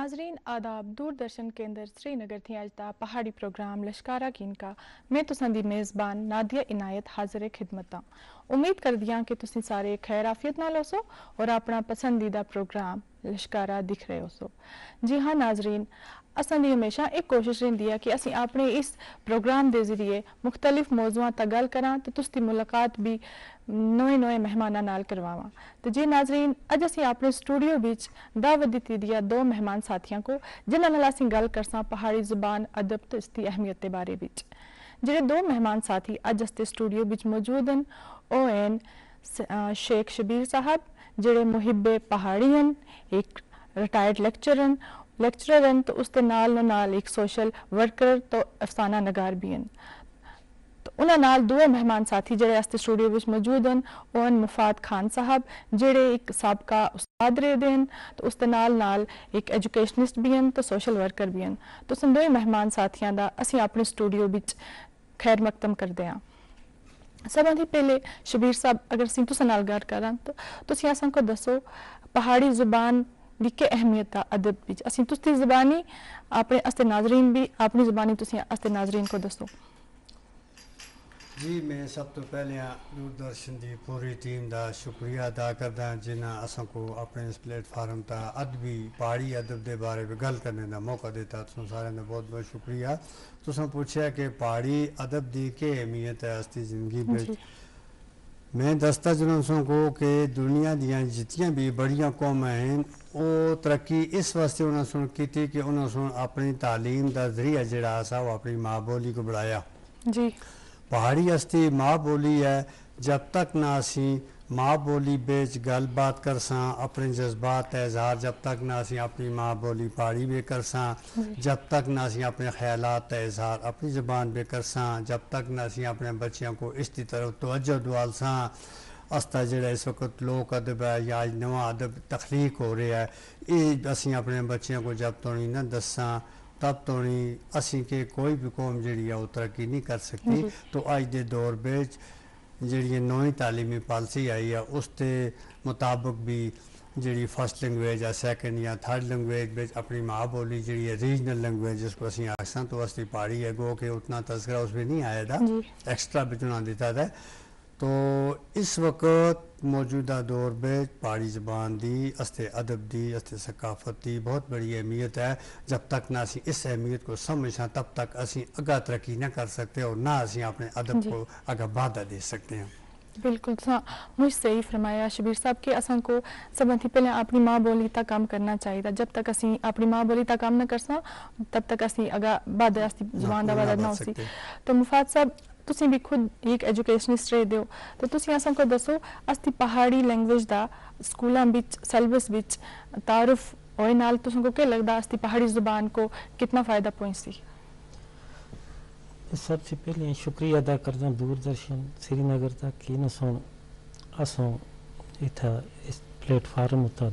नाजरीन आदाब दूरदर्शन केंद्र श्रीनगर थी अज दा पहाड़ी प्रोग्राम लश्कारा कीनका मैं तुसां दी मेज़बान नादिया इनायत हाजिर खिदमत उम्मीद कर दियां कि तुसी सारे खैर आफियत नाल होसो और अपना पसंदीदा प्रोग्राम लश्कारा दिख रहे होसो। जी हाँ नाजरीन, असां दी हमेशा एक कोशिश रहिंदी है कि असीं अपने इस प्रोग्राम के जरिए मुख्तलिफ मौजूआं तक गल करां ते तुसदी मुलाकात भी नए नए मेहमानां नाल करवावां। तो जी नाजरीन, अज असीं अपने स्टूडियो विच दावत दित्ती दी दो मेहमान साथियों को जिन्हां नाल असीं गल करसां पहाड़ी जुबान अदब ते इसदी अहमियत के बारे विच। जेह्ड़े दो मेहमान साथी अज असते स्टूडियो विच मौजूद हैं ओह हैन शेख शबीर साहब जेह्ड़े मुहिब्बे पहाड़ी हैं, एक रिटायर्ड लेक्चरर हैं तो उसके नाल एक सोशल वर्कर तो अफसाना नगार भी हैं। तो उन्हां नाल दो मेहमान साथी जेह्ड़े असते स्टूडियो विच मौजूद हैं ओह हैं मुफाद खान साहब जेह्ड़े एक साबका उस्ताद रेह्दे हैं तो उसके नाल एक एजुकेशनिस्ट भी हैं तो सोशल वर्कर भी हैं। तो उस दो मेहमान साथियां दा असीं अपने स्टूडियो विच खैर मकदम करदे हां। सब तो पहले शबीर साहब अगर असीं तुसां नाल गल करां तो तुसीं असां को दसो पहाड़ी जुबान दी के अहमियत आ अदब विच। असीं तुसदी ज़बानी अपने अस्ते नाजरीन भी अपनी ज़बानी तुसीं अस्ते नाजरीन को दसो। जी मैं सब तो पहले दूरदर्शन की पूरी टीम का शुक्रिया अदा करदा जिन्हें असा को अपने इस प्लेटफार्म का अदबी पहाड़ी अदब के बारे में गल करने का मौका दिता। तुम सारे का बहुत बहुत शुक्रिया। तुसा पूछा कि पहाड़ी अदब की के अहमियत है असती जिंदगी में। मैं दसता चलूँ को कि दुनिया दियाँ जितनी भी बड़िया कौम हैं वो तरक्की इस वास्ते उन्होंने की थी कि उन्होंने अपनी तालीम का जरिया जड़ा सा वो अपनी माँ बोली को बढ़ाया। जी पहाड़ी हस्ती माँ बोली है। जब तक ना असी माँ बोली बेच गल बात कर सां अपने जज्बात का इजहार, जब तक ना असी अपनी माँ बोली पहाड़ी में कर सां, जब तक ना असी अपने ख्यालात का इजहार अपनी ज़बान में कर सां, जब तक ना असी अपने बच्चों को इसकी तरफ तवज्जो दुआल सां। अस्ता जड़ा इस वक्त लोक अदब है या नवा अदब तख्लीक हो रहा है, ये असी अपने बच्चों को जब तो नहीं ना दसां तब तो नहीं असी के कोई भी कौम जी वो तरक्की नहीं कर सकती। तो अज के दौर में जी नवी तालीमी पॉलिसी आई है उसके मुताबिक भी जी फर्स्ट लैंग्वेज है सैकेंड या थर्ड लैंग्वेज में अपनी माँ बोली जी है रीजनल लैंग्वेज जिसको असी आखसा तो असली पहाड़ी है गो के उतना तस्करा उसमें नहीं आया था, एक्स्ट्रा भी चुना देता था। तो इस वक्त मौजूदा दौर में पहाड़ी ज़बान दी अस्ते अदब दी अस्ते सकाफत दी बहुत बड़ी अहमियत है। जब तक ना असी इस अहमियत को समझा तब तक असी अगा तरक्की ना कर सकते और ना असी अपने अदब को अगा बाधा दे सकते हैं। बिल्कुल मुझे सही फरमाया शबीर साहब कि असां को सब थी पहले अपनी माँ बोली तक काम करना चाहिए। जब तक असी अपनी माँ बोली तक काम न करसा तब तक असी अगा बाधा जुबान का बाधा ना हो सी। तो मुफाद साहब तुसी भी खुद एक एजुकेशनिस्ट रहे हो तो तुसी असां को दसो अस्ती पहाड़ी लैंग्वेज दा स्कूलों विच सिलेबस विच तारुफ होए नाल तुसन को क्या लगदा अस्ती पहाड़ी जुबान को कितना फ़ायदा पहुंची? सबसे पहले शुक्रिया अदा करदा दूरदर्शन श्रीनगर का कि न सुन असों इथा इस प्लेटफार्म उता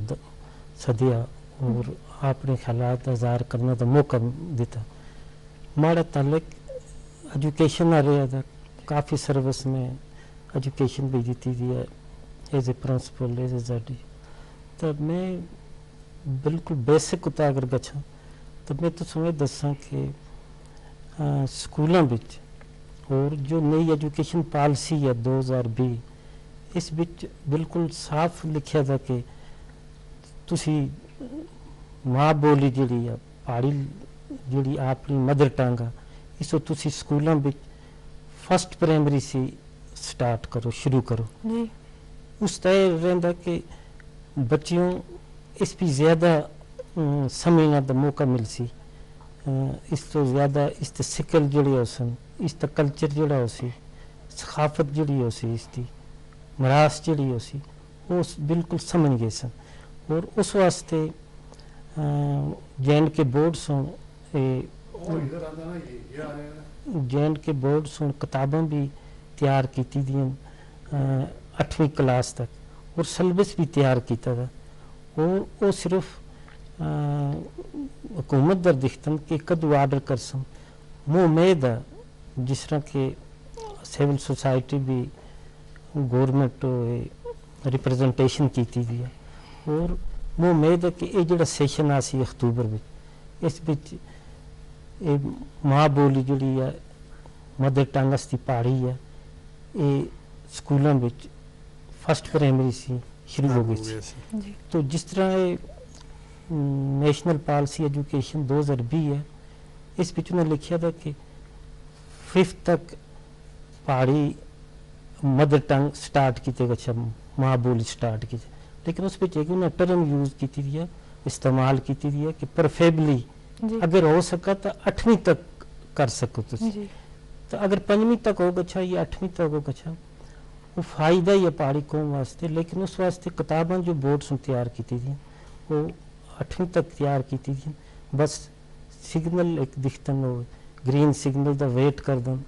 सदिया और अपने ख्यालात इज़हार करने का मौका दिता। माड़ा ताल्लुक एजुकेशन आ रहा था, काफ़ी सर्विस में एजुकेशन भी दी है as a principal as a जडी। तो मैं बिल्कुल बेसिक उता अगर गच्छा तो मैं तो समझ दसा कि स्कूलों बिच और जो नई एजुकेशन पॉलिसी है 2020 इस बिच बिल्कुल साफ लिखा था कि तुसी माँ बोली जी पहाड़ी जी अपनी मदर टंग आ इसको तुसी स्कूलों में फर्स्ट प्राइमरी से स्टार्ट करो शुरू करो। उस तय रहता कि बच्चियों इस भी ज़्यादा समझने का मौका मिल सी, इस तो ज़्यादा इस सिकल जड़ी हो सन इस कल्चर जड़ा हो सी सखाफत जड़ी हो सी इसकी मरास जड़ी हो सी वो बिल्कुल समझ गए सन। और उस वास्ते जैन के बोर्ड सुन जैन के बोर्ड सुन किताबें भी तैयार की दियां 8वीं क्लास तक और सिलेबस भी तैयार किया था। और वो सिर्फ हुकूमत दर दिखतन कि कदू आर्डर कर सन मुँह उम्मीद है जिस तरह के सिविल सोसाइटी भी गवर्नमेंट रिप्रेजेंटेशन की थी और मैं उम्मीद है कि ये जो सैशन आ सी अक्तूबर में इस बिच ये माँ बोली जी है मदर टंग अस पहाड़ी है ये स्कूलों में फर्स्ट प्राइमरी से शुरू हो गई थी। जी तो जिस तरह ये नेशनल पॉलिसी एजुकेशन 2020 है इस बिच उन्हें लिखा था कि 5th तक पहाड़ी मदर टंग स्टार्ट की अच्छा माँ बोली स्टार्ट की, लेकिन उस पर उन्हें टर्म यूज की है इस्तेमाल की है कि परफेबली जी अगर हो सका तो 8वीं तक कर सको तुसी। जी तो अगर 5वीं तक हो गच्छा या 8वीं तक हो गच्छा वो फायदा ही है पहाड़ी कौम वास्ते, लेकिन उस वास्ते किताबां जो बोर्ड से तैयार की थी वो 8वीं तक तैयार की थी। बस सिग्नल एक दिखतन हो ग्रीन सिग्नल दा वेट कर दन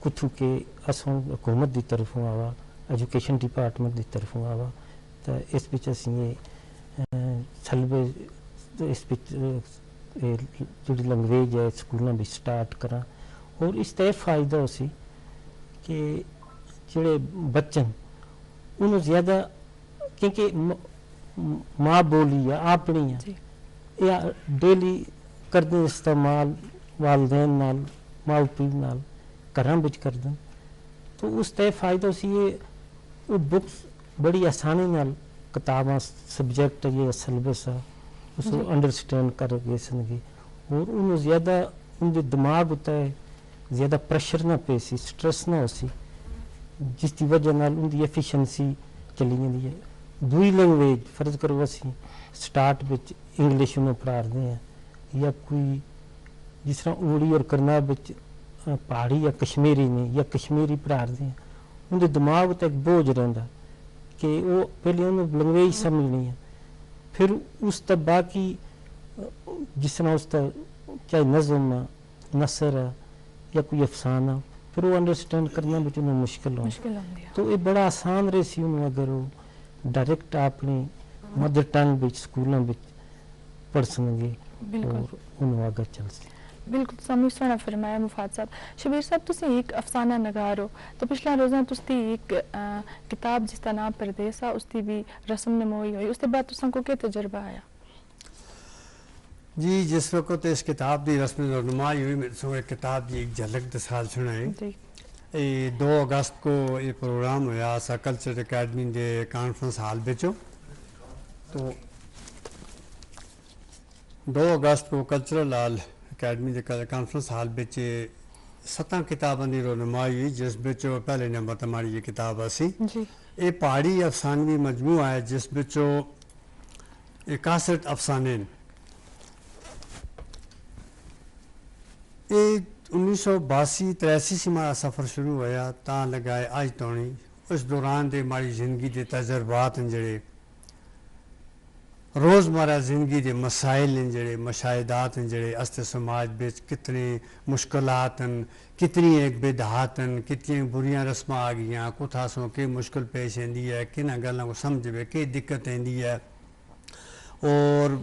कुछ के असों हुकूमत की तरफों आवा एजुकेशन डिपार्टमेंट की तरफों आवा तो इस बिच असीं ये सलबे इस बिच जी लैंग्वेज है स्कूलों में स्टार्ट करा और इस ते फायदा हो सी कि जोड़े बच्चन उन्होंने ज़्यादा क्योंकि माँ बोली है अपनी है जी या डेली करते इस्तेमाल वालदेन नाल माँ प्यो नाल घरां विच करदे तो उस ते फायदा सी ये वो बुक्स बड़ी आसानी नाल किताबां सब्जेक्ट ये सिलेबस है उसको जी। अंडरस्टैंड कर गए सनगे और उन्हें ज़्यादा उनके दिमाग होता है ज़्यादा प्रेशर ना पे सी स्ट्रेस ना हो सी जिसकी वजह नाल उनकी एफिशिएंसी चली जाती है। दूई लैंग्वेज फर्ज करो असी स्टार्ट विच इंग्लिश में पढ़ा रहे हैं या कोई जिस तरह उड़ी और करनाल विच पहाड़ी या कश्मीरी ने या कश्मीरी पढ़ा रहे हैं उनके दिमाग उत्ते एक बोझ रहा कि वो पहले उन्हें लैंग्वेज समझनी है फिर उस तक बाकी जिस तरह उस तक चाहे नज़म है नसर है या कोई अफसाना फिर वो अंडरस्टैंड करना भी उन्हें मुश्किल हो मुश्किल होंदी है। तो ये बड़ा आसान रही सी उन्हें अगर वो डायरेक्ट अपनी मदर टंग विच स्कूलों में पढ़ सकेंगे बिल्कुल और उन्हें आगे चल सके। बिल्कुल समझ सोना फरमाया मुफाद साहब। शबीर साहब तुसी एक अफसाना नगार हो तो पिछला रोज़ा तुसी एक किताब जिसका नाम परदेसा उसकी भी रस्म नमोई हुई उसके बाद तुसा को क्या तजुर्बा आया? जी जिस वक्त इस किताब की रस्म रनुमाई हुई मेरे सो एक किताब की एक झलक दसाल सुनाई। जी ये 2 अगस्त को ये प्रोग्राम होया सा कल्चर अकेडमी के कॉन्फ्रेंस हॉल बिचो तो 2 अगस्त को कल्चरल हॉल अकेडमी के कॉन्फ्रेंस हॉल बिच 7 किताबों की रनुमाई हुई जिस बिचो पहले नंबर पर हमारी ये किताब आसी जी ये पहाड़ी अफसानवी मजमूआ है जिस बिचो 61 अफसाने ये 1982-83 से हमारा सफ़र शुरू होया ता लगाए अज तोनी उस दौरान दे हमारी ज़िंदगी के तजर्बात हैं जड़े रोज़मर्रा ज़िंदगी के मसाइल हैं जड़े मशाहिदात हैं जड़े अस्ते समाज बिच कितने मुश्किलात हैं कितनी एक बेदहात हैं कितनी बुरियां रस्मां आ गई कुथा सो के मुश्किल पेश आती है किन्ह गल्लां को समझ वे के दिक्कत आती है और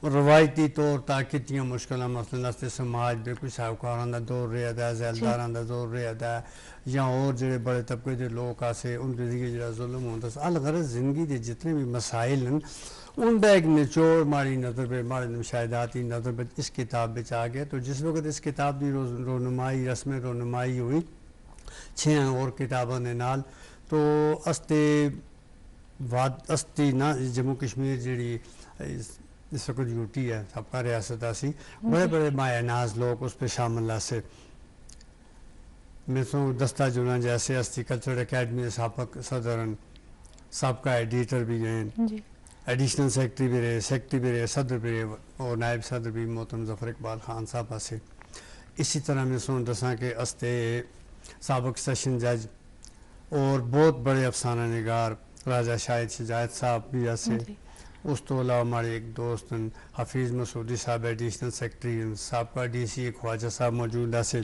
रवायती तौर पर कितनी मुश्किल मसलन अस्ते समाज में कोई साहूकारां दा दौर रहा था जैलदारां दा दौर रहा था या और जो बड़े तबके के लोग आसे उनके लिए जो जुल्म होता अलग ज़िंदगी के जितने भी मसाइल हैं उनका एक निचोड़ हमारी नज़र पर हमारे मुशाहिदाती नज़र पर इस किताब में आ गया। तो जिस वक्त इस किताब की रोनुमाई रस्म रोनुमाई हुई 6 और किताबों के नाल तो अस्ते अस्ती ना जम्मू कश्मीर जी इस वक्त यूटी है सबका रियासत आसी बड़े बड़े मायानाज लोग उस पर शामिल आसे मिसों दस्ता जुना जैसे अस्ती कल्चरल अकेडमी के सबक सदर सबका एडिटर भी हैं जी एडिशनल सेक्रेटरी भी रहे सेक्रेटरी भी रहे सदर भी रहे और नायब सदर भी मोहतरम ज़फ़र इकबाल खान साहब आसे। इसी तरह मिसों दसा के अस्ते सबक सेशन जज और बहुत बड़े अफसाना निगार राजा शाहिद शजायत साहब भी आसे। जी उस तो अलावा हमारे एक दोस्त हफीज़ मसूदी साहब एडिशनल सेक्रेटरी सबका DC ख्वाजा साहब मौजूद आसे।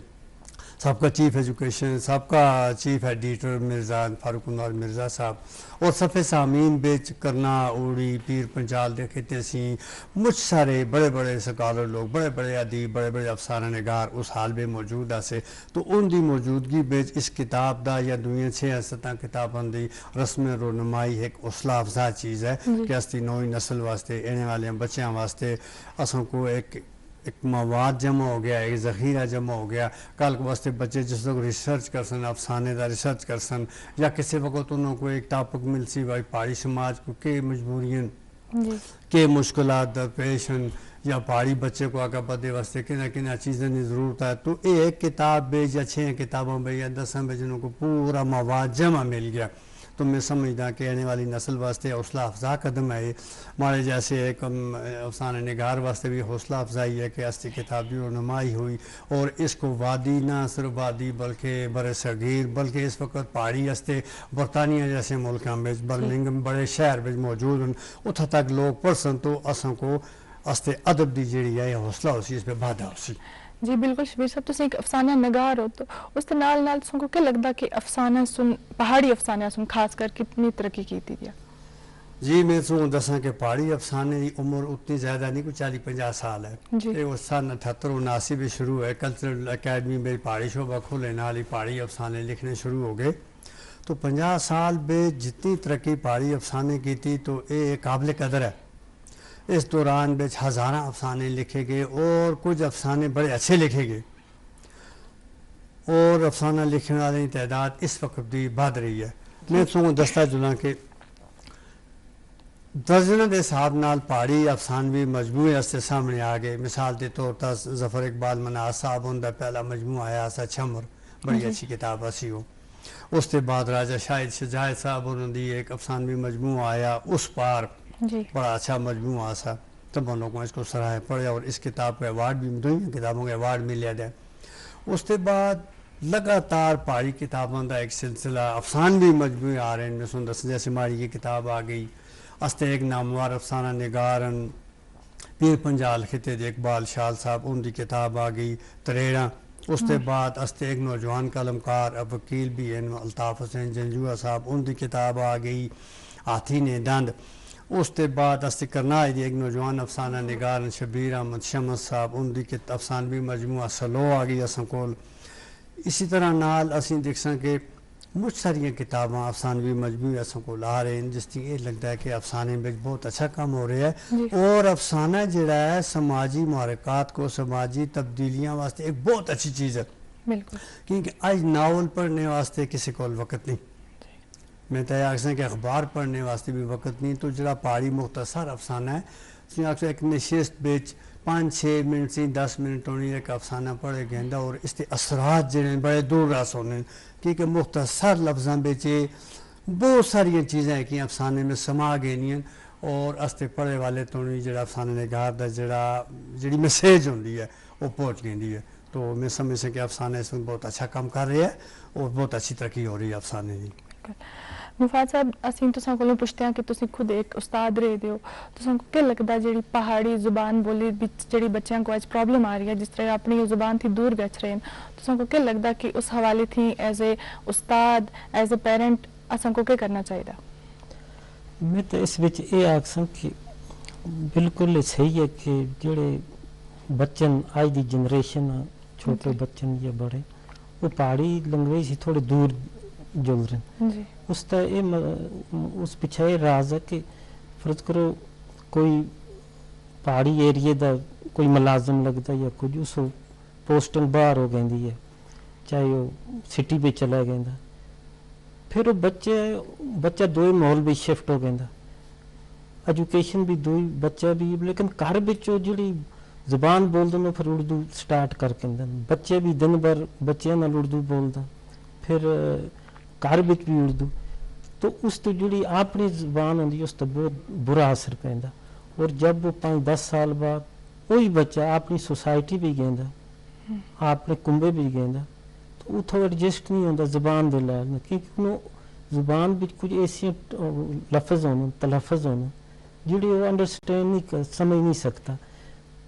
सबका चीफ एजुकेशन, सबका चीफ एडिटर मिर्ज़ा फारूक उमर मिर्ज़ा साहब और सफ़े सामीन बेच करना उड़ी पीर पंचाल देखे थे सी मुझ सारे बड़े बड़े स्कॉलर लोग, बड़े बड़े अदीब, बड़े बड़े अफसाना निगार उस हाल में मौजूद आसे। तो उनकी मौजूदगी बेच इस किताब का या दुनिया 6-7 किताबों की रस्म रोनुमाई एक हौसला अफजा चीज़ है कि असती नई नस्ल वास्ते, आने वाले बच्चों वास्ते असों को एक मवाद जमा हो गया, एक ज़ख़ीरा जमा हो गया। कल के वास्ते बच्चे जिस लोग रिसर्च कर सन, अफसाने का रिसर्च कर सन, या किसी वक्त उन्होंने एक टॉपिक मिल सी भाई पहाड़ी समाज को के मजबूरियाँ के मुश्किलात दरपेश हैं या पहाड़ी बच्चे को आगे बढ़े वास्ते किन चीज़ों की ज़रूरत है। तो एक किताब बेच या 6 किताबों में या 10 में जिनको पूरा मवाद जमा मिल गया। तो मैं समझदा कि आने वाली नस्ल वास्ते हौसला अफजा कदम है। हमारे जैसे एक अफसाना निगार वास्ते भी हौसला अफजाई है कि अस्ती किताब की रनुमाई हुई और इसको वादी ना सिर्फ वादी बल्कि बर सगीर बल्कि इस वक्त पहाड़ी हस्ते बरतानिया जैसे मुल्कों में बर्मिंघम बड़े शहर में मौजूद हैं, उतना तक लोग पढ़सन तो असों को अस्ते अदब की जी है हौसला उसी इस पर बाधा उसी। जी बिल्कुल शबीर साहब, तुम एक अफसाना नगार हो, तो उस नाल नाल तुमको क्या लगता कि अफसाना सुन पहाड़ी अफसाना सुन खासकर कितनी तरक्की की थी? जी मैं तुम दसा कि पहाड़ी अफसाने की उम्र उतनी ज़्यादा नहीं, कोई 40-50 साल है। ये उस सन 78-79 में शुरू है। कल्चरल अकेडमी में पहाड़ी शोबा खोले नाल ही पहाड़ी अफसाने लिखने शुरू हो गए। तो 50 साल में जितनी तरक्की पहाड़ी अफसाने की थी तो ये काबिल कदर है। इस दौरान में हज़ारा अफसाने लिखे गए और कुछ अफसाने बड़े अच्छे लिखे गए और अफसाना लिखने वाले की तादाद इस वक्त भी बढ़ रही है। मैं तुम दस्ता जुला के दर्जनों के हिसाब नाल पहाड़ी अफसानवी मजमूए असते सामने आ गए। मिसाल के तौर पर जफर इकबाल मनाज साहब उनका पहला मजमू आया सा छमर, बड़ी अच्छी किताब असी हो। उसके बाद राजा शाहिद शजायद साहब उन्होंने एक अफसानवी मजमू आया उस पार, बड़ा अच्छा मजमू सा। तब उन लोगों ने इसको सराहे पढ़े और इस किताब को अवार्ड भी, दोनों किताबों के अवार्ड मिले थे। उसके बाद लगातार पहाड़ी किताबों का एक सिलसिला अफसानवी मजमू आ रहे हैं। मैं सुन दस जैसे मारी की किताब आ गई, अस्ते एक नामवार अफसाना निगारन पीर पंजाल खिते इकबाल शाल साहब उनकी किताब आ गई तरेड़ा। उसके बाद अस्ते एक नौजवान कलमकार अब वकील भी हैं अल्ताफ़ हुसैन जंजुआ साहब, उनकी किताब आ गई हाथी ने दंद। उसके बाद अस्ते करनाल एक नौजवान अफसाना निगारन शबीर अहमद शमस साहब, उनकी अफसानवी मजमुआ सलो आ गई असां कोल। इसी तरह नाल असीं दिखसां कि मुझ सारिया किताबां अफसानवी मजमू असां को ला रहे हैं जिसकी ये लगता है कि अफसाने में बहुत अच्छा काम हो रहा है। और अफसाना जड़ा है समाजी मुहरकात को, समाजी तब्दीलियाँ वास्ते एक बहुत अच्छी चीज़ है। बिल्कुल, क्योंकि आज नावल पढ़ने वास्ते किसी को वक्त नहीं, मैं तो आखसा कि अखबार पढ़ने वास्ते भी वक्त नहीं। तो जरा पहाड़ी मुख्तसर अफसाना है, उसमें एक नशिस्त बेच 5-6 मिनट से 10 मिनट होनी एक अफसाना पढ़े गेंदा और इसके असरात जो बड़े दूर रस होने, क्योंकि मुख्तसर लफ्ज़ों बेचे बहुत सारिया चीज़ें कि अफसाने में समा गई और अस्ते पढ़े वाले तो जरा अफसाने निगार का जी मैसेज होंगी है वो पहुँच गई है। तो मैं समझ से कि अफसाने इसमें बहुत अच्छा काम कर रहे हैं और बहुत अच्छी तरक्की हो रही है अफसाने की। मुफाद साहब, असीं तुसां कोलों पुछते हैं कि तुसीं खुद एक उस्ताद रहे हो, तुसां को क्या लगता जी पहाड़ी जुबान बोली जी बच्चों को आज प्रॉब्लम आ रही है, जिस तरह अपनी जुबान थी दूर गच रहे हैं, तुसां को क्या लगता कि उस हवाले थी as a Ustad as a parent असां को क्या करना चाहिए? मैं तो इस विच ये आखसां कि बिल्कुल सही है कि जेड़े बच्चन आज दी जनरेशन छोटे बच्चन या बड़े वो पहाड़ी लैंग्वेज ही थोड़े दूर जुल रहे। उसका ये उस पिछे ये राज है कि फर्ज करो कोई पहाड़ी एरिए का कोई मुलाजम लगता या कुछ उस पोस्टल बाहर हो गई है, चाहे वो सिटी पे चला गया, फिर वो बच्चा दो माहौल भी शिफ्ट हो गया, एजुकेशन भी दो बच्चा भी, लेकिन घर बिचो जी जुबान बोलते हैं फिर उर्दू स्टार्ट करके बच्चे भी दिन भर बच्चों नाल उर्दू बोलता, फिर घर बिच भी उर्दू, तो उस तो जी अपनी जुबान होंगी उस तो बहुत बुरा असर पैदा। और जब वो 5-10 साल बाद वही बच्चा अपनी सोसाइटी भी गेंदा, अपने कुंबे भी गेंदा, तो वो थोड़ा एडजस्ट नहीं होता जुबान के लाल, क्योंकि जुबान भी कुछ ऐसे लफ्ज़ होने तलफ़ज़ होने जी वो अंडरस्टैंड नहीं समझ नहीं सकता।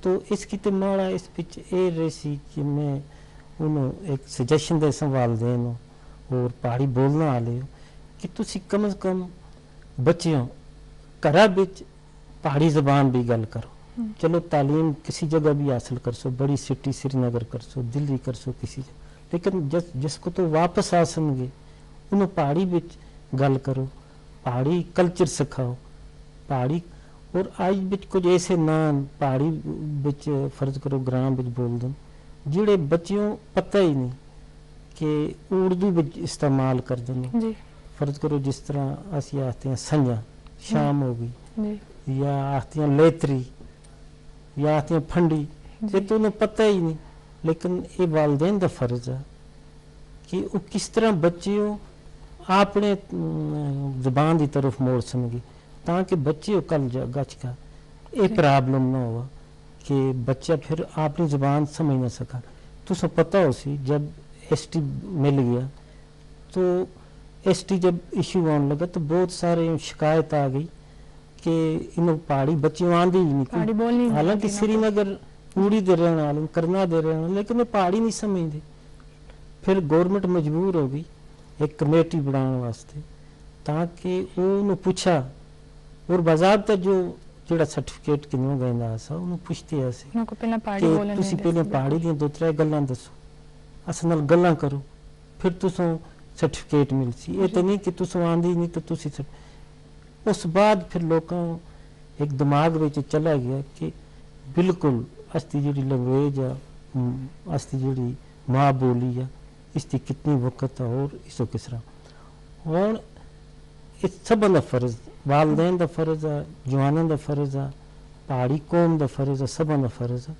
तो इसकी तो माड़ा इस पिच ए रही कि मैं उन्होंने एक सजेशन दे संभाल देन और पहाड़ी बोलना आले कि तुसी कम से कम बच्चों घरा बिच पहाड़ी जबान भी गल करो। चलो तालीम किसी जगह भी हासिल कर सो, बड़ी सिटी श्रीनगर कर सो, दिल्ली कर सो किसी जगह, लेकिन जिसको तो वापस आ सकेंगे उन्होंने पहाड़ी बिच गल करो, पहाड़ी कल्चर सिखाओ, पहाड़ी। और आज बिच कुछ ऐसे नाम पहाड़ी बिच फर्ज करो ग्राम बिच बोल दें जिहड़े बच्चों पता ही नहीं कि उर्दू बिच इस्तेमाल कर दें। फर्ज करो जिस तरह असी आखते हैं संजा शाम हो गई, या आखते हैं लेतरी, या आखते हैं फंडी, ये तो उन्हें पता ही नहीं। लेकिन ये वालदेन का फर्ज है कि वो किस तरह बच्चों अपने जबान की तरफ मोड़ सकेंगे ताकि बच्चे कल गच का ये प्रॉब्लम ना हो कि बच्चा फिर अपनी जबान समझ ना सका। तो पता हो सी जब ST मिल गया तो ST जब इशू आने लगा तो बहुत सारे शिकायत आ गई कि इन पहाड़ी बच्चे आंदी ही नहीं, हालांकि श्रीनगर पूरी दे रहने वाले करना दे रहे हैं लेकिन पहाड़ी नहीं समझते। फिर गवर्नमेंट मजबूर हो गई एक कमेटी बनाने वास्ते ताकि उन्होंने पूछा और बाज़ाब्ता जो जोड़ा सर्टिफिकेट किन्हों गंदा सा उन्होंने पूछते ऐसे कि तुसी पहले पहाड़ी दी 2-3 गल्लां दसो अस नाल गल्लां करो फिर तुसों सर्टिफिकेट मिल सी। ये तो नहीं कि तुसों आंदी नहीं तो तुसी उस बाद फिर लोगों एक दिमाग में चला गया कि बिल्कुल असती जी लैंग्वेज है, असती जी माँ बोली है, इसकी कितनी वक़्त है और इसको किस तरह। और इस सब का फर्ज वालदेन का फर्ज है, जवानों का फर्ज है, पहाड़ी कौम का फर्ज है, सब का फर्ज है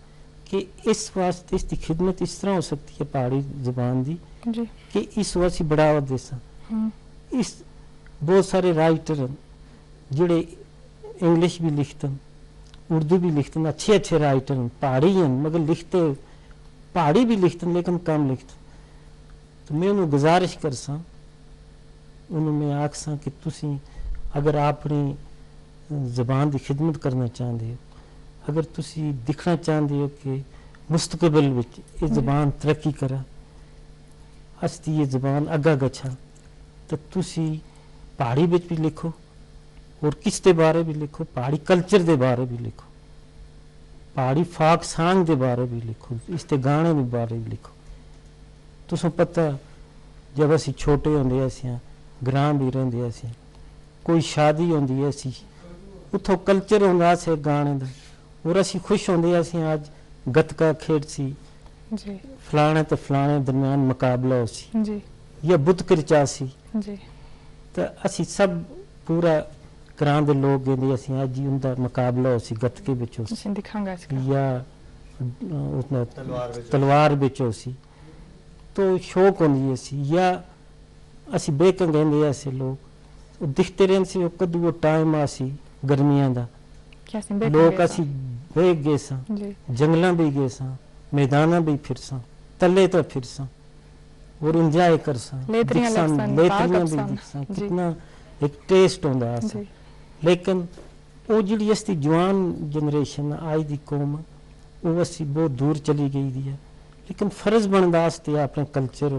कि इस वास्ते इसकी खिदमत इस तरह हो सकती है पहाड़ी जबान की कि इस वास्ते बढ़ावा दे सकें। इस बहुत सारे राइटर हैं जिहड़े इंग्लिश भी लिखते उर्दू भी लिखते अच्छे अच्छे राइटर हैं, पहाड़ी हैं मगर लिखते पहाड़ी भी लिखते लेकिन कम लिखते। तो मैं उन्हें गुजारिश कर सा उन्होंने मैं आख सा कि तुसी अगर अपनी जबान की खिदमत करना चाहते हो, अगर तुसी दिखना चाहते हो कि मुस्तकबिल विच ये जबान तरक्की करा अस्ती ये जबान अग्गा गच्छा तो तुसी पहाड़ी विच भी लिखो और किस दे बारे भी लिखो, पहाड़ी कल्चर दे बारे भी लिखो, पहाड़ी फाक सांग दे बारे भी लिखो, इसके गाने दे बारे भी लिखो। तुसों पता जब असी छोटे होंदे असियां ग्राम भी रहिंदे असी कोई शादी होंदी असी उथों कल्चर होंदा से गाने दा और असी खुश होंदे असी आज गतका खेड सी फलाने तो फलाने दरमियान मुकाबला हो सी या बुत करचा सी तो असी सब पूरा ग्रां दे लोग कहंदे असी आज उनका मुकाबला हो सी गतके विच हो सी या तलवार विच हो सी तो शौक होंदी असी या असी बेकंग कहंदे ऐसे लोग दिखते रहन सी कदू वो टाइम आ सी गर्मियां दा लोग असी बेक गए सा जंगलां भी गए सा मैदाना भी फिर सा तले तो फिर सा और इंजॉय कर सा लेतरियां भी दिख सा कितना एक टेस्ट होंदा सा। लेकिन वो जिहड़ी असदी जवान जनरेशन आज दी कौम वो असी बहुत दूर चली गई दी है। लेकिन फर्ज बनदा आस्ते अपने कल्चर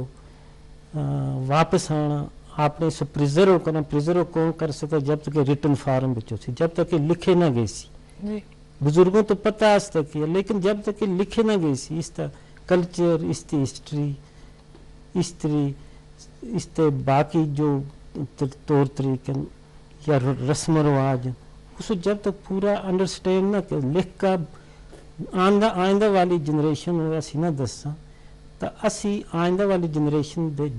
वापस आना आपने इसे प्रिजर्व करना। प्रिजर्व कौन कर सकता जब तक रिटन फार्म में सी जब तक लिखे ना गई सी। बुजुर्गों तो पता आज तक है लेकिन जब तक लिखे ना गई सी इसका कल्चर इसकी हिस्ट्री इसके बाकी जो तौर तरीके या रस्म रवाज उसको जब तक पूरा अंडरस्टैंड ना कर लिख का आइंदा वाली जनरेशन असी ना दसा तो असी आइंदा वाली जनरेशन दे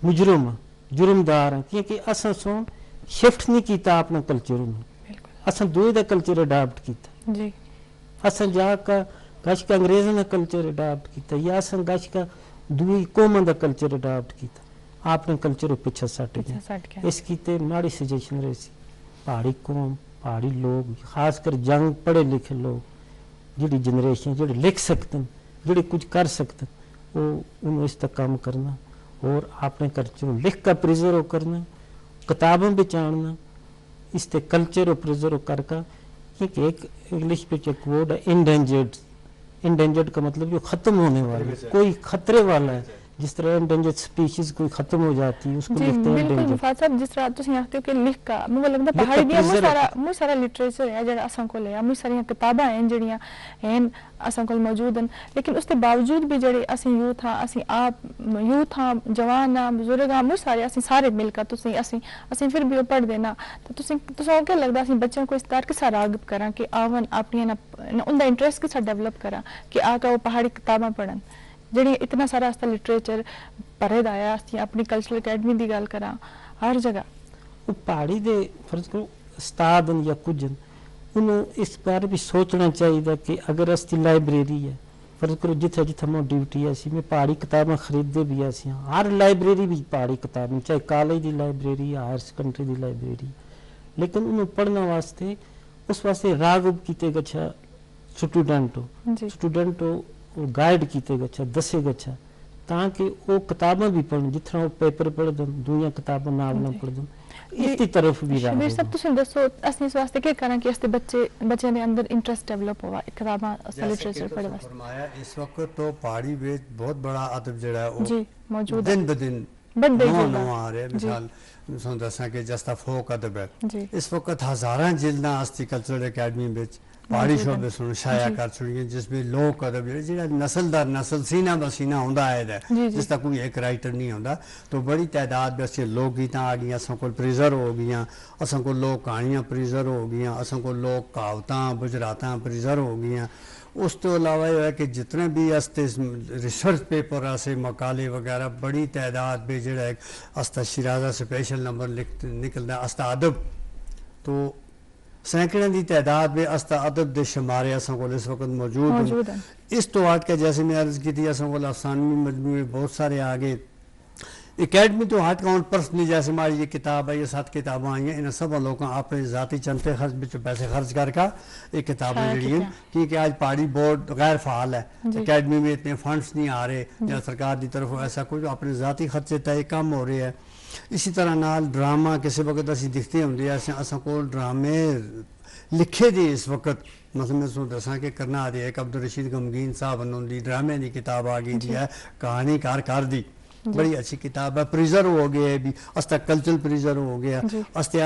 मुजरम जुर्मदार हैं क्योंकि असा सो शिफ्ट नहीं किया अपना कल्चर में असा दूए का कल्चर अडाप्ट किया असा जाकर गश का अंग्रेज़ों का कल्चर अडाप्ट किया या असा गश का दूई कौमों का कल्चर अडाप्ट किया आपने कल्चर पीछे सट गया। इसकी ते माड़ी सजेशन रही सी पहाड़ी कौम पहाड़ी लोग खासकर जंग पढ़े लिखे लोग जिहड़ी जनरेशन जिहड़े लिख सकते जिहड़े कुछ कर सकते वो उन्होंने इस तक काम करना और अपने कल्चर लिख कर प्रिजर्व करना किताबों में आणना इसके कल्चर प्रिजर्व करके क्योंकि एक इंग्लिश में एक वर्ड है इंडेंजर्ड इंडेंजर्ड का मतलब जो खत्म होने वाला है, कोई खतरे वाला है, जिस तरह इंडेंजर्ड स्पीशीज कोई खत्म हो जाती है उसको जी लिखते हैं बिल्कुल इंडेंजर्ड। मुफात साहब जिस तरह तुम आखते हो कि लिख का मुझे लगता लिख पहाड़ी का दियां preserve मुझ सारा लिटरेचर है जेड़ा असां कोल है मुझ सारियां किताबां हैं जेड़ियां हैं असां कोल मौजूद हैं, लेकिन उसके बावजूद भी जेड़े असीं यूथ हां असीं आप यूथ हां जवान हां बुजुर्ग हां मुझ सारे असीं सारे मिलकर तुसीं असीं फिर भी पढ़ देना तो तुसां क्या लगदा असीं बच्चों को इस तरह किसा रागब करां कि आवन अपनी उनका इंटरेस्ट किसा डेवलप करां कि आकर वो पहाड़ी किताबां पढ़न जेड़ी इतना सारा आस्ता लिटरेचर भरे दा आया असीं अपनी कल्चरल अकेडमी दी गल करां हर जगह वो पहाड़ी दे फर्ज करो उस्ताद या कुछ उन्होंने इस बारे भी सोचना चाहिए कि अगर असती लाइब्रेरी है फर्ज करो जिथे जिथे मैं ड्यूटी है मैं पहाड़ी किताबें खरीदते भी ऐसी हर लाइब्रेरी भी पहाड़ी किताबें चाहे कॉलेज की लाइब्रेरी या हायर सेकेंडरी की लाइब्रेरी, लेकिन उन्हें पढ़ने वास्ते उस वास्ते रागब किते गच्छा स्टूडेंट हो गाइड किते गच्छा दसे गच्छा ताकि वो किताबें भी पढ़न जितना वो पेपर पढ़ दन दुनिया किताबें नावल पढ़ दन इसकी तरफ भी शबीर साहब तुम दसो असं इस वास्ते क्या करा कि असते बच्चे ने अंदर इंटरेस्ट डेवलप हुआ किताबां लिटरेचर पढ़ने वास्ते। फरमाया इस वक्त तो पहाड़ी में बहुत बड़ा अदब जड़ा है जी मौजूद है दिन ब दिन बढ़दे ही नवा जंदा नवा आ रहा है। मिसाल तुम दसा कि जस्ता फोक अदब है जी इस वक्त हजारां जिल्दां अस्ती कल्चरल अकेडमी में पहाड़ी शोबे सुन शाया कर छुड़िए जिसमें लोक अदब जेड़ा नस्ल दर नस्ल सीना बसीना होंदा है जिस तक कोई एक राइटर नहीं होंदा तो बड़ी तादाद में अच्छे लोक गीतां आ गई असां को प्रिजर्व हो गई असां को लोक कहानियां प्रिजर्व हो गई असां को लोक कहावतां बुजरातां प्रिजर्व हो गई। उस तो अलावा यह है कि जितने भी अस्ते रिसर्च पेपर असे मकाले वगैरह बड़ी तादाद में जड़ा अस्ता शिराजा स्पेशल नंबर निकलता अस्ता अदब तो सैकड़ों की तादाद में अस्ता अदब के शुमारे असां को इस वक्त मौजूद हैं। इस तो हट के जैसे मैं अर्ज की थी असां को अफसानवी मजमूए बहुत सारे आगे एकेडमी तो हट का पर्सनली जैसे हमारी ये किताब है ये 7 किताबें आई हैं इन सब लोगों अपने ज़ाती चलते खर्च बिच पैसे खर्च करके ये किताबें जड़ी हैं क्योंकि आज पहाड़ी बोर्ड गैर फाल है एकेडमी में इतने फंड्स नहीं आ रहे या सरकार की तरफ ऐसा कुछ अपने ज़ाती खर्चे तय कम हो रहे हैं। इसी तरह नाल ड्रामा किसी वक्त असी दिखते होंगे असां को ड्रामे लिखे दे इस वक्त मतलब मैं दसा कि करना आ रही है अब्दुल रशीद गमगीन साहब उन्होंने ड्रामे की किताब आ गई है कहानी कार दी बड़ी अच्छी किताब है प्रिजर्व हो गया है भी अस्ता कल्चरल प्रिजर्व हो गया अस्ते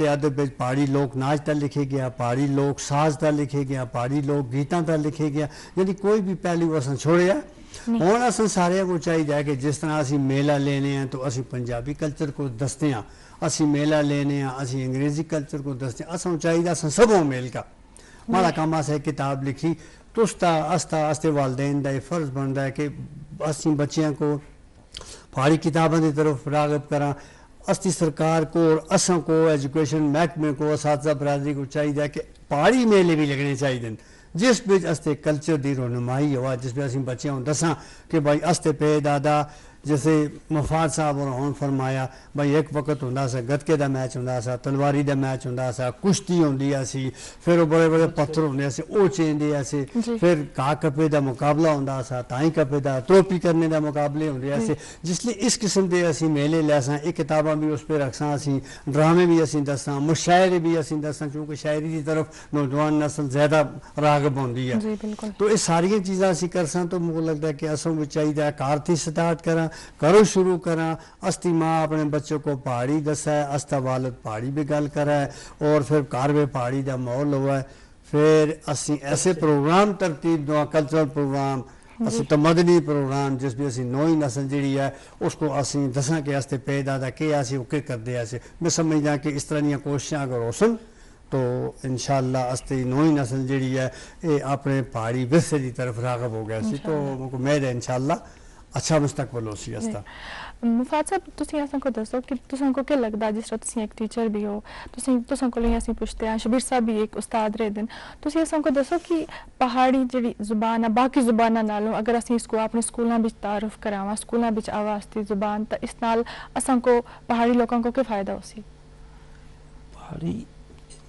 आद पहाड़ी लोक नाच ता लिखे गया पहाड़ी लोक साज ता लिखे गया पहाड़ी लोक गीतां ता लिखे गया यानी कोई भी पहलू अस छोड़िया हूँ अस सारे को चाहिए कि जिस तरह असी मेला लेने हैं तो असी पंजाबी कल्चर को दसते हैं असी मेला लेने हैं असी अंग्रेजी कल्चर को दसते हैं असों चाहिए अस सबों मेल का माड़ा कम अस किताब लिखी तो अस्ता अस्ते वालदेन का फर्ज बनता है कि असी बच्चों को पहाड़ी किताबों की तरफ रागब करा अस्ती सरकार को और असों को एजुकेशन महकमे को असातिज़ा बरादरी को चाहिए कि पहाड़ी मेले भी लगने चाहिए जिस बिच अस्ते कल्चर की रोनुमाई हुआ जिस बिच असीं बच्चों दसा कि भाई अस्ते पे दादा जैसे मुफाद साहब और उन्होंने फरमाया भाई एक वक्त होंदा सा गतके का मैच होंदा सा तलवारी का मैच होंदा सा कुश्ती होंदी सी फिर वो बड़े बड़े पत्थर होंदे सी वो चेंदे सी फिर घा कपे का मुकाबला होंदा सा ताई कपे का त्रोपी करने का मुकाबले होंदे सी जिसलिए इस किस्म के असी मेले लैसा ये किताबां भी उस पर रखसा असी ड्रामे भी असी दसा मुशायरे भी असी दसा क्योंकि शायरी की तरफ नौजवान नस्ल ज्यादा रागब होंदी है तो ये सारिया चीज़ां असी करसा तो मुझे लगता है कि असों भी चाहिए कार थी स्टार्ट करा करो शुरू करा अस्ती माँ अपने बच्चों को पहाड़ी दसा है अस्ता वालद पहाड़ी भी गल करा है और फिर कार में पहाड़ी का माहौल हुआ है फिर असी ऐसे प्रोग्राम तरतीब दुआ कल्चरल प्रोग्राम असी तमदनी प्रोग्राम जिस भी असी नई नस्ल जी है उसको असी दसा के वास्ते पैदा के असी ओके करते हैं मैं समझदा कि इस तरह दी कोशिशें अगर होसन तो इंशाअल्लाह अस्ते नई नस्ल जी है ये अपने पहाड़ी विरसे की तरफ रागब हो गया तो मुझे उम्मीद है इंशाअल्लाह अच्छा मुस्तकबल हो सी अस्ता। मुफाद साहब तुसी असां को दसो कि तुसां को क्या लगदा जिस तरह तुसी एक टीचर भी हो तुसां को लिए असीं पुछते हैं शबीर साहब भी एक उस्ताद रहे दिन तुसी असां को दसो कि पहाड़ी जिहड़ी जुबान है बाकी जुबानां नालों अगर असीं इसको अपने स्कूलां विच तारुफ करावां स्कूलां विच आवाज़ दी जुबान तो इस नाल असां को पहाड़ी लोगों को क्या फायदा होसी पहाड़ी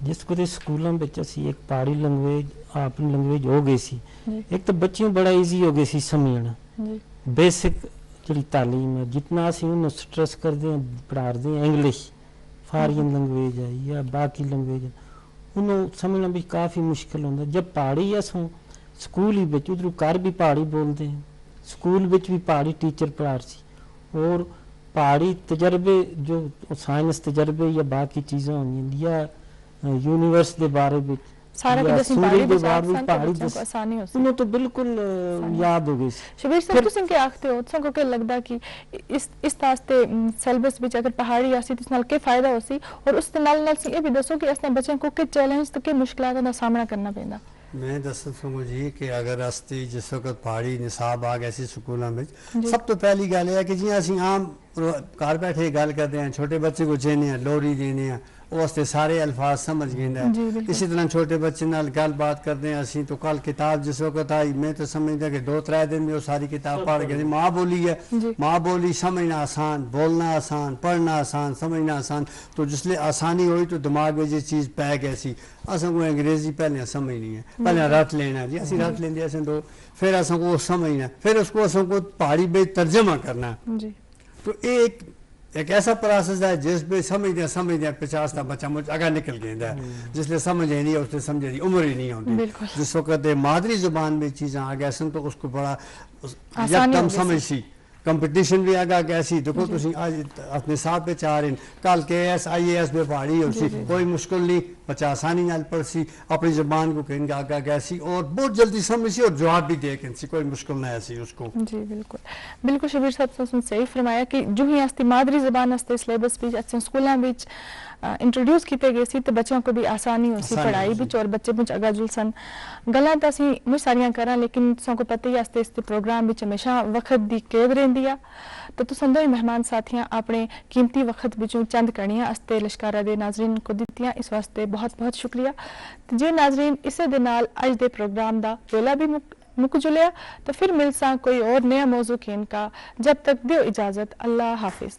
जिसको स्कूलों में असी एक पहाड़ी लैंग्वेज अपनी लैंग्वेज हो गई सी एक तो बच्चों बड़ा ईजी हो गई सी समझना बेसिक जी तालीम है जितना असी उन्हें स्ट्रेस करते हैं पढ़ाते हैं इंग्लिश फॉरेन लैंग्वेज है या बाकी लैंग्वेज है उन्होंने समझना भी काफ़ी मुश्किल होता जब पहाड़ी असों स्कूल ही विच उधरों घर भी पहाड़ी बोलते हैं, स्कूल विच भी पहाड़ी टीचर पढ़ा सी, और पहाड़ी तजर्बे जो साइंस तजर्बे या बाकी चीज़ां होंगी या यूनिवर्स के बारे में सारा या कुछ ਅਸੀਂ सूर्य ਪਹਾੜੀ के ਵਿੱਚ बारे में ਆਖਸਾਂ पहाड़ी ਬੱਚਿਆਂ दस को आसानी हो सी उन्हें तो बिल्कुल याद हो गई सी। शबीर साहब ਤੁਸੀਂ ਕਿ ਆਖਦੇ ਹੋ ਤੁਸਾਂ को लगदा कि ਇਸ ਵਾਸਤੇ ਸਿਲੇਬਸ ਵਿੱਚ ਅਗਰ ਪਹਾੜੀ ਆਸੀ ਤੇ ਇਸ ਨਾਲ ਕੀ ਫਾਇਦਾ ਹੋ ਸੀ, ਔਰ ਉਸ ਦੇ ਨਾਲ ਸੀ ਇਹ ਵੀ ਦੱਸੋ ਕਿ ਅਸਾਂ ਬੱਚਿਆਂ को ਕਿ ਚੈਲੰਜ ਤੇ ਕਿ ਮੁਸ਼ਕਲਾਂ ਦਾ ਸਾਹਮਣਾ करना ਪੈਂਦਾ। मैं दस सकूँ जी कि अगर अस जिस वक्त पहाड़ी निसाब आ गए सी स्कूलों में, जी। सब तो पहली गल है कि जियां असीं आम घर बैठे गल करते हैं, छोटे बच्चे को चेने हैं लोरी देने हैं वास्ते सारे अल्फाज समझ जी, गए। बिल्कुल। इसी तरह छोटे बच्चे नाल गल बात करते हैं असीं तो कल किताब जिस वक्त आई मैं तो समझदा कि 2-3 दिन में वो सारी किताब पढ़ गए। माँ बोली है, जी। माँ बोली समझना आसान, बोलना आसान, पढ़ना आसान, समझना आसान, तो जिसले आसानी हुई तो दिमाग में ये चीज़ पै गई सी। असन को अंग्रेजी पहले समझनी है, पहले रट लेना जी, असं रट लेंगे असें तो फिर असन को समझना, फिर उसको असन को पहाड़ी में तर्जमा करना। जी तो एक ऐसा प्रोसेस है जिसमें समझदे 50 का बच्चा मुझ अगर निकल गया है, जिसने समझ ही नहीं है उसने समझे नहीं उम्र ही नहीं होती। बिल्कुल। जिस वक्त मादरी जुबान में चीज़ें आ गए सन तो उसको बड़ा आसानी यकदम हो गई समझ सी। कंपटीशन भी आगा कैसी देखो जी। तुम आज अपने साथ पे चाह रहे कल KS IAS में पहाड़ी हो सी, जी। कोई मुश्किल नहीं, बच्चा आसानी नाल पढ़ सी, अपनी जुबान को कहेंगे आगा कैसी और बहुत जल्दी समझ सी और जवाब भी दे सी, कोई मुश्किल ना ऐसी उसको। जी बिल्कुल बिल्कुल शबीर साहब तुम सही फरमाया कि जो ही आस्ती मादरी जबान आस्ते सिलेबस भी अच्छे स्कूलों में इंट्रोड्यूस किए गए सी तो बच्चों को भी आसानी हो सी आसानी पढ़ाई हो भी सी। और बच्चे मुझ अगा जुलसन गल्लां तो असीं मुझ सारियां करा, लेकिन तुसां को पता ही आस्ते इस प्रोग्राम विच हमेशा वक्त दी कैद रहिंदी आ, तो तुसां दोई मेहमान साथियां अपने कीमती वक्त विचों चंद कड़ियां आस्ते लश्कारा दे नाजरीन को दित्तियां, इस वास्ते बहुत बहुत शुक्रिया। ते जे नाजरीन इसे दे नाल अज दे प्रोग्राम दा वेला भी मुक जुलिया, तो फिर मिलसां कोई और नया मौजू केन का, जब तक दियो इजाजत, अल्लाह हाफिज।